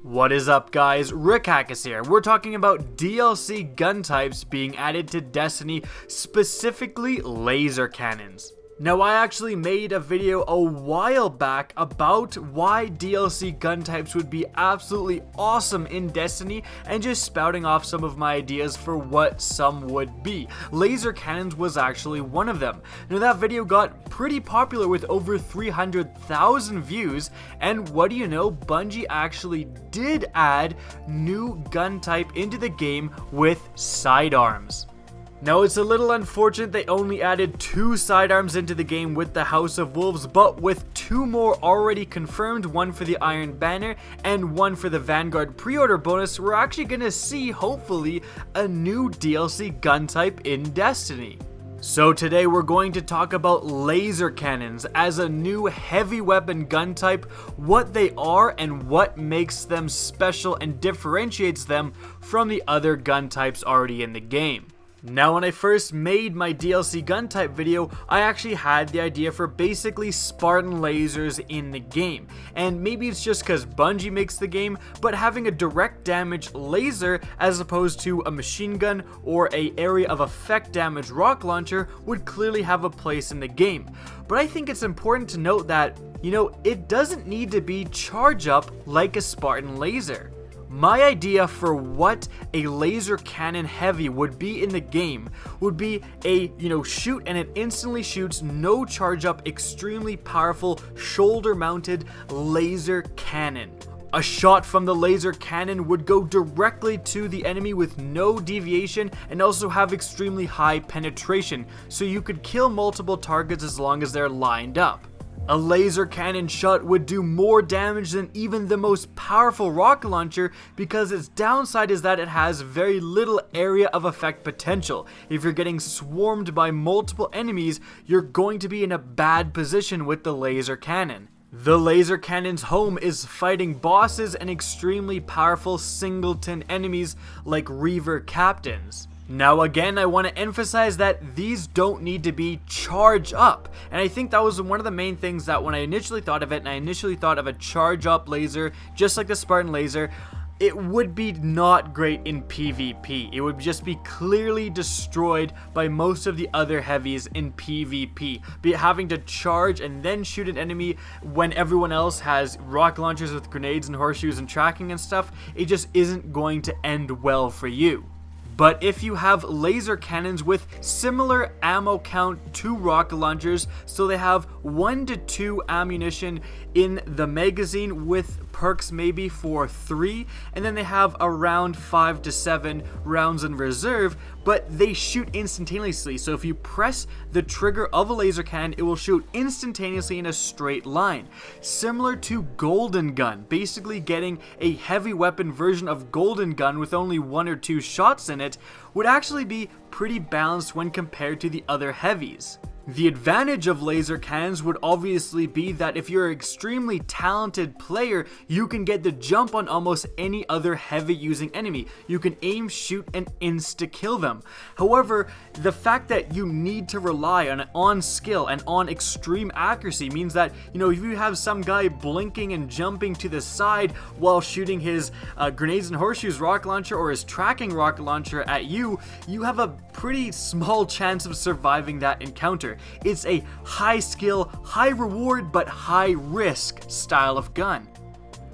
What is up, guys? Rickhackus here. We're talking about DLC gun types being added to Destiny, specifically laser cannons. Now, I actually made a video a while back about why DLC gun types would be absolutely awesome in Destiny and just spouting off some of my ideas for what some would be. Laser cannons was actually one of them. Now, that video got pretty popular with over 300,000 views, and what do you know, Bungie actually did add new gun type into the game with Sidearms. Now, it's a little unfortunate they only added 2 sidearms into the game with the House of Wolves, but with 2 more already confirmed, one for the Iron Banner and one for the Vanguard pre-order bonus, we're actually gonna see, hopefully, a new DLC gun type in Destiny. So today we're going to talk about laser cannons as a new heavy weapon gun type, what they are and what makes them special and differentiates them from the other gun types already in the game. Now, when I first made my DLC gun type video, I actually had the idea for basically Spartan lasers in the game. And maybe it's just because Bungie makes the game, but having a direct damage laser as opposed to a machine gun or a area of effect damage rocket launcher would clearly have a place in the game. But I think it's important to note that, it doesn't need to be charge up like a Spartan laser. My idea for what a laser cannon heavy would be in the game would be a, shoot and it instantly shoots, no charge up, extremely powerful shoulder mounted laser cannon. A shot from the laser cannon would go directly to the enemy with no deviation and also have extremely high penetration, so you could kill multiple targets as long as they're lined up. A laser cannon shot would do more damage than even the most powerful rocket launcher because its downside is that it has very little area of effect potential. If you're getting swarmed by multiple enemies, you're going to be in a bad position with the laser cannon. The laser cannon's home is fighting bosses and extremely powerful singleton enemies like Reaver captains. Now again, I want to emphasize that these don't need to be charge up, and I think that was one of the main things that when I initially thought of it, and I initially thought of a charge up laser, just like the Spartan laser, it would be not great in PvP. It would just be clearly destroyed by most of the other heavies in PvP. Having to charge and then shoot an enemy when everyone else has rocket launchers with grenades and horseshoes and tracking and stuff, it just isn't going to end well for you. But if you have laser cannons with similar ammo count to rocket launchers, so they have 1 to 2 ammunition in the magazine with perks maybe for 3, and then they have around 5 to 7 rounds in reserve, but they shoot instantaneously. So if you press the trigger of a laser cannon, it will shoot instantaneously in a straight line. Similar to Golden Gun, basically getting a heavy weapon version of Golden Gun with only 1 or 2 shots in it would actually be pretty balanced when compared to the other heavies. The advantage of laser cannons would obviously be that if you're an extremely talented player, you can get the jump on almost any other heavy using enemy. You can aim, shoot, and insta-kill them. However, the fact that you need to rely on skill and on extreme accuracy means that, if you have some guy blinking and jumping to the side while shooting his grenades and horseshoes rocket launcher or his tracking rocket launcher at you, you have a pretty small chance of surviving that encounter. It's a high skill, high reward, but high risk style of gun.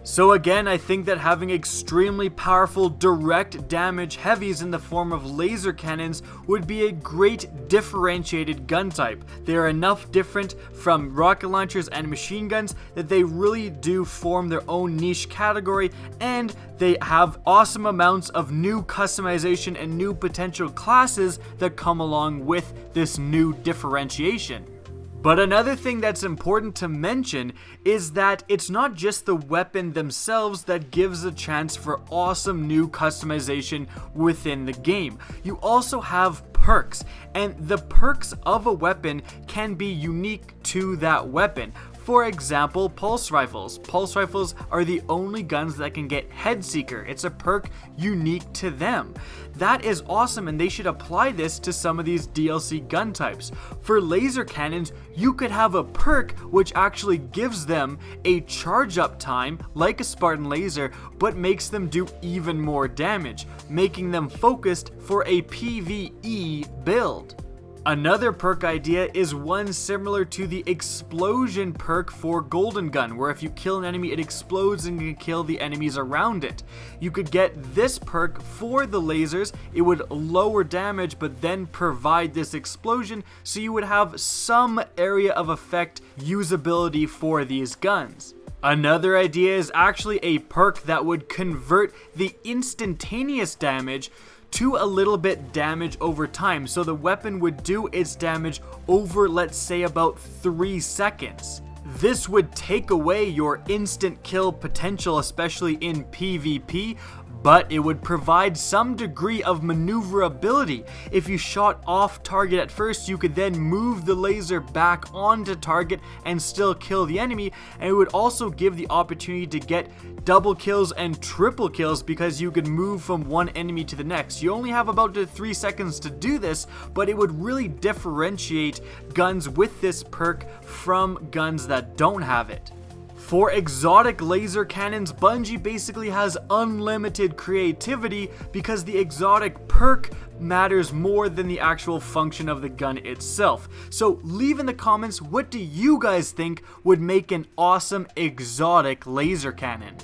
So again, I think that having extremely powerful direct damage heavies in the form of laser cannons would be a great differentiated gun type. They are enough different from rocket launchers and machine guns that they really do form their own niche category, and they have awesome amounts of new customization and new potential classes that come along with this new differentiation. But another thing that's important to mention is that it's not just the weapon themselves that gives a chance for awesome new customization within the game. You also have perks, and the perks of a weapon can be unique to that weapon. For example, pulse rifles. Pulse rifles are the only guns that can get Head Seeker. It's a perk unique to them. That is awesome, and they should apply this to some of these DLC gun types. For laser cannons, you could have a perk which actually gives them a charge up time like a Spartan laser, but makes them do even more damage, making them focused for a PvE build. Another perk idea is one similar to the explosion perk for Golden Gun, where if you kill an enemy it explodes and can kill the enemies around it. You could get this perk for the lasers. It would lower damage but then provide this explosion, so you would have some area of effect usability for these guns. Another idea is actually a perk that would convert the instantaneous damage to a little bit damage over time, so the weapon would do its damage over, let's say, about 3 seconds. This would take away your instant kill potential, especially in PvP, but it would provide some degree of maneuverability. If you shot off target at first, you could then move the laser back onto target and still kill the enemy, and it would also give the opportunity to get double kills and triple kills because you could move from one enemy to the next. You only have about 3 seconds to do this, but it would really differentiate guns with this perk from guns that don't have it. For exotic laser cannons, Bungie basically has unlimited creativity because the exotic perk matters more than the actual function of the gun itself. So leave in the comments, what do you guys think would make an awesome exotic laser cannon?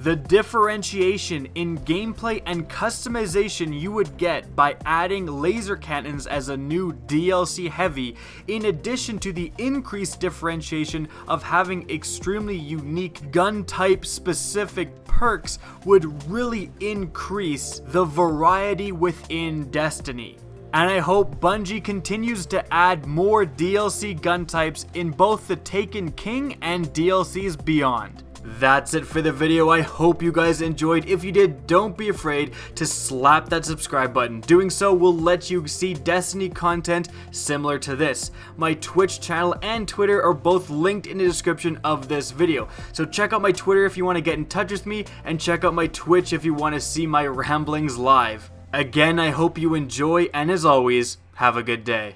The differentiation in gameplay and customization you would get by adding laser cannons as a new DLC heavy, in addition to the increased differentiation of having extremely unique gun type specific perks, would really increase the variety within Destiny. And I hope Bungie continues to add more DLC gun types in both the Taken King and DLCs beyond. That's it for the video. I hope you guys enjoyed. If you did, don't be afraid to slap that subscribe button. Doing so will let you see Destiny content similar to this. My Twitch channel and Twitter are both linked in the description of this video. So check out my Twitter if you want to get in touch with me, and check out my Twitch if you want to see my ramblings live. Again, I hope you enjoy, and as always, have a good day.